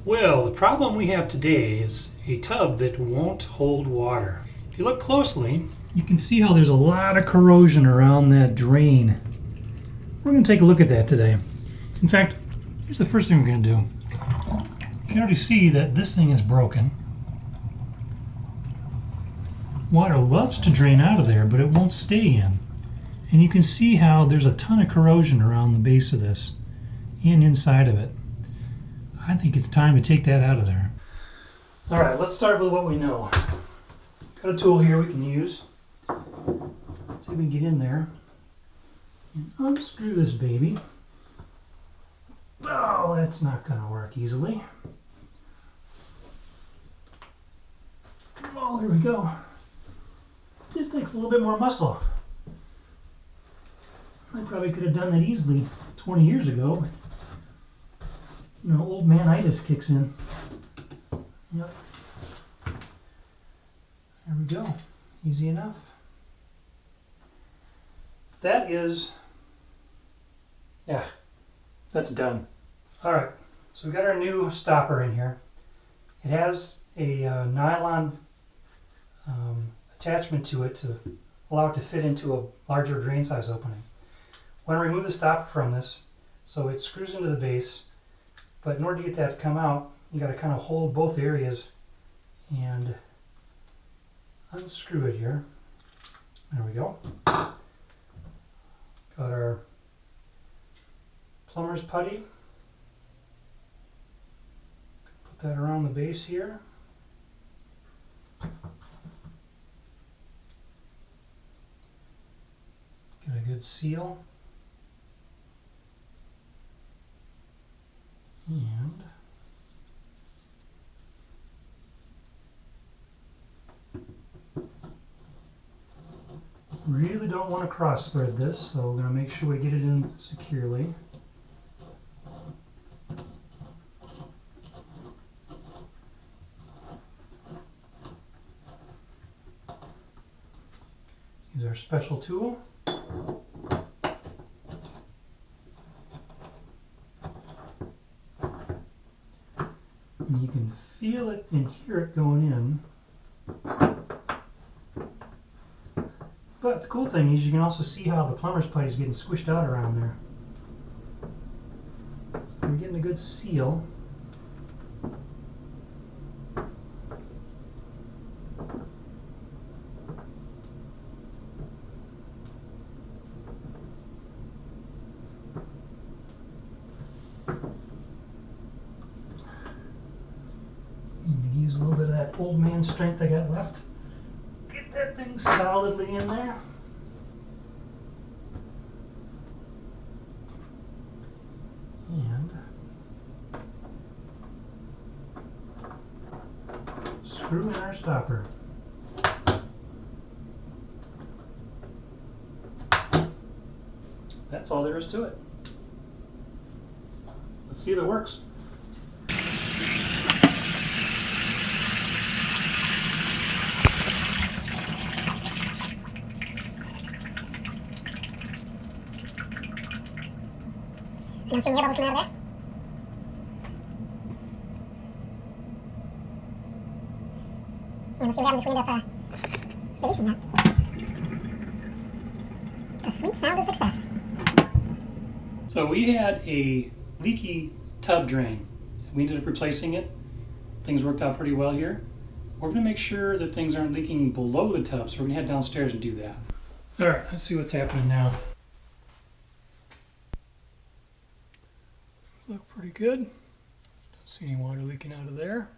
Well, the problem we have today is a tub that won't hold water. If you look closely, you can see how there's a lot of corrosion around that drain. We're going to take a look at that today. In fact, here's the first thing we're going to do. You can already see that this thing is broken. Water loves to drain out of there, but it won't stay in. And you can see how there's a ton of corrosion around the base of this and inside of it. I think it's time to take that out of there. All right, let's start with what we know. Got a tool here we can use. See if we can get in there and unscrew this baby. Oh, that's not going to work easily. Oh, there we go. This takes a little bit more muscle. I probably could have done that easily 20 years ago. You know, old man-itis kicks in. Yep. There we go. Easy enough. That is, yeah, that's done. All right, so we got our new stopper in here. It has a nylon attachment to it to allow it to fit into a larger drain size opening. I want to remove the stopper from this, so it screws into the base. But in order to get that to come out, you got to kind of hold both areas and unscrew it here. There we go. Got our plumber's putty. Put that around the base here. Get a good seal. And really don't want to cross thread this, so we're going to make sure we get it in securely. Use our special tool. And you can feel it and hear it going in. But the cool thing is you can also see how the plumber's putty is getting squished out around there. So we're getting a good seal. Use a little bit of that old man strength I got left. Get that thing solidly in there. And screw in our stopper. That's all there is to it. Let's see if it works. You can see air bubbles coming out of there. And let's see what happens if we end up releasing that. The sweet sound of success. So we had a leaky tub drain. We ended up replacing it. Things worked out pretty well here. We're going to make sure that things aren't leaking below the tub, so we're going to head downstairs and do that. All right, let's see what's happening now. Look pretty good. Don't see any water leaking out of there.